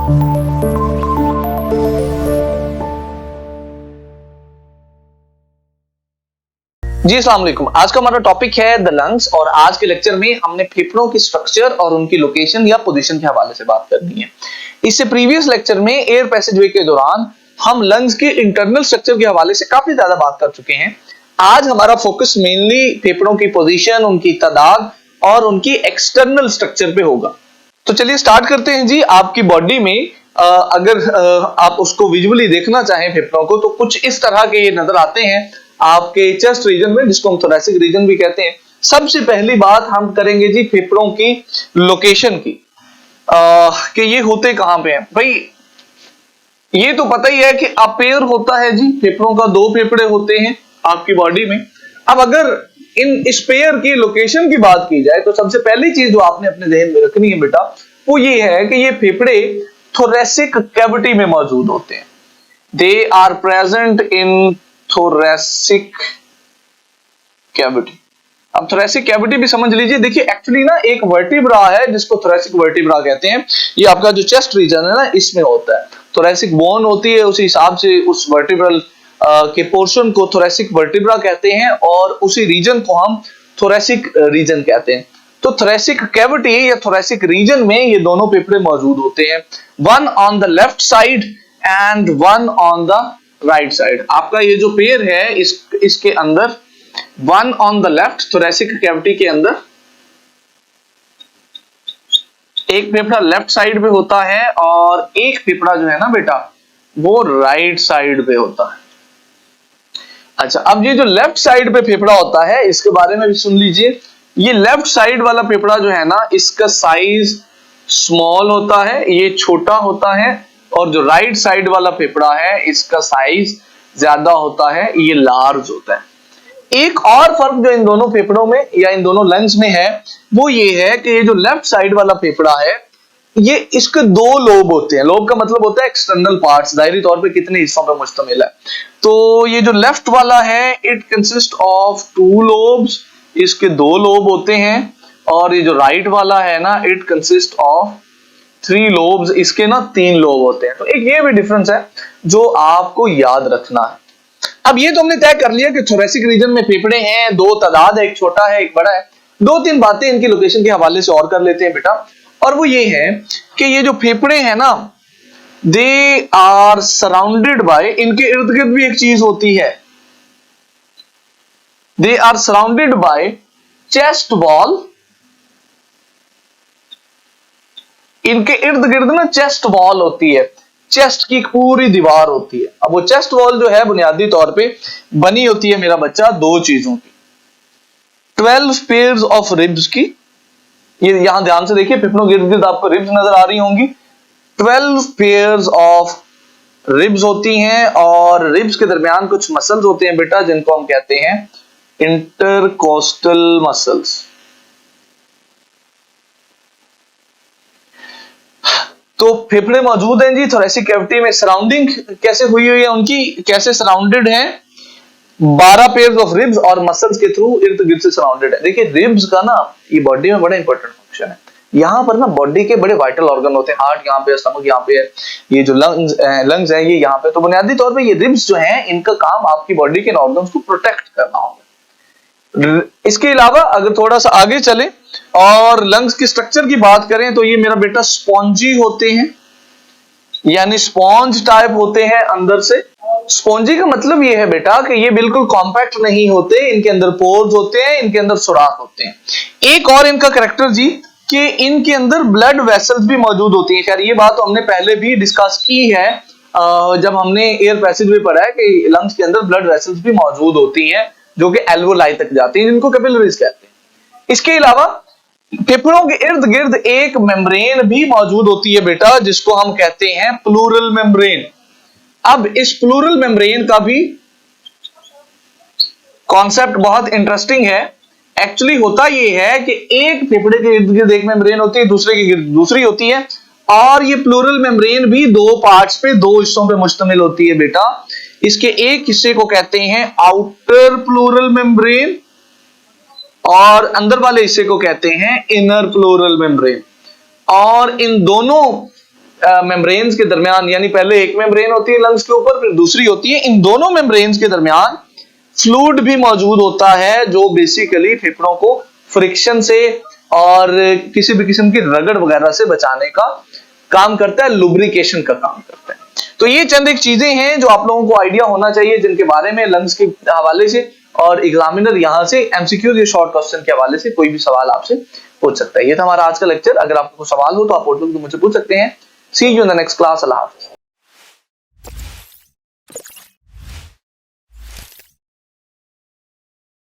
जी अस्सलाम वालेकुम। आज का हमारा टॉपिक है द लंग्स और आज के लेक्चर में हमने फेफड़ों की स्ट्रक्चर और उनकी लोकेशन या पोजीशन के हवाले से बात करनी है। इससे प्रीवियस लेक्चर में एयर पैसेजवे के दौरान हम लंग्स के इंटरनल स्ट्रक्चर के हवाले से काफी ज्यादा बात कर चुके हैं। आज हमारा फोकस मेनली फेफड़ों की पोजीशन, उनकी तादाद और उनकी एक्सटर्नल स्ट्रक्चर पे होगा। तो चलिए स्टार्ट करते हैं जी। आपकी बॉडी में अगर आप उसको विजुअली देखना चाहें फेफड़ों को, तो कुछ इस तरह के ये नजर आते हैं आपके चेस्ट रीजन में, जिसको हम थोरैसिक रीजन भी कहते हैं। सबसे पहली बात हम करेंगे जी फेफड़ों की लोकेशन की, कि ये होते कहां पे हैं। भाई ये तो पता ही है कि अपेयर होता है जी, फेफड़ों का दो फेफड़े होते हैं आपकी बॉडी में। अब अगर इन इस पेयर की लोकेशन की बात की जाए तो सबसे पहली चीज जो आपने अपने ध्यान में रखनी है बेटा, वो ये है कि ये फेफड़े थोरैसिक कैविटी में मौजूद होते हैं। They are present in thoracic cavity. अब थोरैसिक कैविटी भी समझ लीजिए। देखिए एक्चुअली ना एक वर्टिब्रा है जिसको थोरैसिक वर्टिब्रा कहते हैं। ये आपका जो चेस्ट रीजन है ना, इसमें होता है। थोरैसिक बोन होती है, उसी हिसाब से उस वर्टिब्रल के पोर्शन को थोरैसिक वर्टिब्रा कहते हैं और उसी रीजन को हम थोरैसिक रीजन कहते हैं। तो थोरैसिक कैविटी या थोरैसिक रीजन में ये दोनों फेफड़े मौजूद होते हैं, one on the left side and one on the right side. आपका ये जो पेयर है इसके अंदर one on the left thoracic cavity के अंदर एक फेफड़ा लेफ्ट साइड पे होता है और एक फेफड़ा जो है ना बेटा वो राइट साइड पे होता है। अच्छा, अब ये जो लेफ्ट साइड पे फेफड़ा होता है इसके बारे में भी सुन लीजिए। ये लेफ्ट साइड वाला फेफड़ा जो है ना, इसका साइज स्मॉल होता है, ये छोटा होता है, और जो राइट साइड वाला फेफड़ा है इसका साइज ज्यादा होता है, ये लार्ज होता है। एक और फर्क जो इन दोनों फेफड़ों में या इन दोनों लंग्स में है वो ये है कि ये जो लेफ्ट साइड वाला फेफड़ा है ये इसके दो लोब होते हैं। लोब का मतलब होता है एक्सटर्नल पार्ट्स, जाहिरी तौर पे कितने हिस्सों पे मुश्तमिल है। तो ये जो लेफ्ट वाला है it consist of two lobes, इसके दो लोब होते हैं, और ये जो राइट वाला है ना it consist of three lobes, इसके ना तीन लोब होते हैं। तो एक ये भी डिफरेंस है जो आपको याद रखना है। अब ये तो हमने तय कर लिया कि थोरैसिक रीजन में फेफड़े हैं, दो तादाद है, एक छोटा है एक बड़ा है। दो तीन बातें इनकी लोकेशन के हवाले से और कर लेते हैं बेटा, और वो ये है कि ये जो फेफड़े हैं ना दे आर सराउंडेड बाय, इनके इर्द गिर्द भी एक चीज होती है, they are surrounded by chest wall. इनके इर्द गिर्द ना चेस्ट वॉल होती है, चेस्ट की पूरी दीवार होती है। अब वो चेस्ट वॉल जो है बुनियादी तौर पे बनी होती है मेरा बच्चा दो चीजों की, 12 पेयर्स ऑफ रिब्स की। ये यहां ध्यान से देखिए, फेफड़ों के इर्द गिर्द आपको रिब्स नजर आ रही होंगी। 12 पेयर्स ऑफ रिब्स होती हैं, और रिब्स के दरमियान कुछ मसल्स होते हैं बेटा जिनको हम कहते हैं इंटरकोस्टल मसल्स। तो फेफड़े मौजूद हैं जी थोरैसिक कैविटी में। सराउंडिंग कैसे हुई हुई है उनकी, कैसे सराउंडेड है, 12 पेयर्स ऑफ रिब्स और मसल्स के थ्रू इर्द गिर्द से सराउंडेड है। देखिए रिब्स का ना ये बॉडी में बड़ा इंपॉर्टेंट फंक्शन है। यहाँ पर ना बॉडी के बड़े वाइटल ऑर्गन होते हैं, हार्ट यहाँ पे है, स्टमक यहाँ पे है, ये जो लंग्स है ये यहाँ पे। तो बुनियादी तौर पे ये रिब्स जो हैं इनका काम आपकी बॉडी के ऑर्गन्स को प्रोटेक्ट करना होगा। इसके अलावा अगर थोड़ा सा आगे चले और लंग्स की स्ट्रक्चर की बात करें तो ये मेरा बेटा स्पॉन्जी होते हैं, यानी स्पॉन्ज टाइप होते हैं अंदर से। स्पॉन्जी का मतलब ये है बेटा कि ये बिल्कुल कॉम्पैक्ट नहीं होते, इनके अंदर पोर्स होते हैं, इनके अंदर सुराख होते हैं। एक और इनका कैरेक्टर जी कि इनके अंदर ब्लड वेसल्स भी मौजूद होती हैं। खैर ये बात तो हमने पहले भी डिस्कस की है जब हमने एयर पैसेज में पढ़ा है कि लंग्स के अंदर ब्लड वेसल्स भी मौजूद होती हैं जो कि एल्वोलाई तक जाती हैं, जिनको कैपिलरीज कहते हैं। इसके अलावा फेफड़ों के इर्द गिर्द एक मेम्ब्रेन भी मौजूद होती है बेटा जिसको हम कहते हैं प्लूरल मेम्ब्रेन। अब इस प्लूरल मेम्ब्रेन का भी कॉन्सेप्ट बहुत इंटरेस्टिंग है। एक्चुअली होता यह है कि एक फेफड़े के इर्द गिर्द एक मेम्ब्रेन होती है, दूसरे के गिर्द दूसरी होती है, और ये प्लूरल मेम्ब्रेन भी दो पार्ट्स पे, दो हिस्सों पे मुश्तमिल होती है बेटा। इसके एक हिस्से को कहते हैं आउटर प्लूरल मेम्ब्रेन और अंदर वाले हिस्से को कहते हैं इनर प्लूरल मेम्ब्रेन। और इन दोनों मेम्ब्रेन्स के दरमियान, यानी पहले एक मेम्ब्रेन होती है लंग्स के ऊपर, फिर दूसरी होती है, इन दोनों मेम्ब्रेन्स के दरमियान फ्लूइड भी मौजूद होता है जो बेसिकली फेफड़ों को फ्रिक्शन से और किसी भी किस्म की रगड़ वगैरह से बचाने का काम करता है, लुब्रिकेशन का काम करता है। तो ये चंद एक चीजें हैं जो आप लोगों को आइडिया होना चाहिए जिनके बारे में लंग्स के हवाले से और एग्जामिनर यहां से एमसीक्यूज या शॉर्ट क्वेश्चन के हवाले से कोई भी सवाल आपसे पूछ सकता है। ये था हमारा आज का लेक्चर। अगर आपको सवाल हो तो आप पोर्टल पे मुझसे पूछ सकते हैं। See you in the next class. Allah हाफिज़।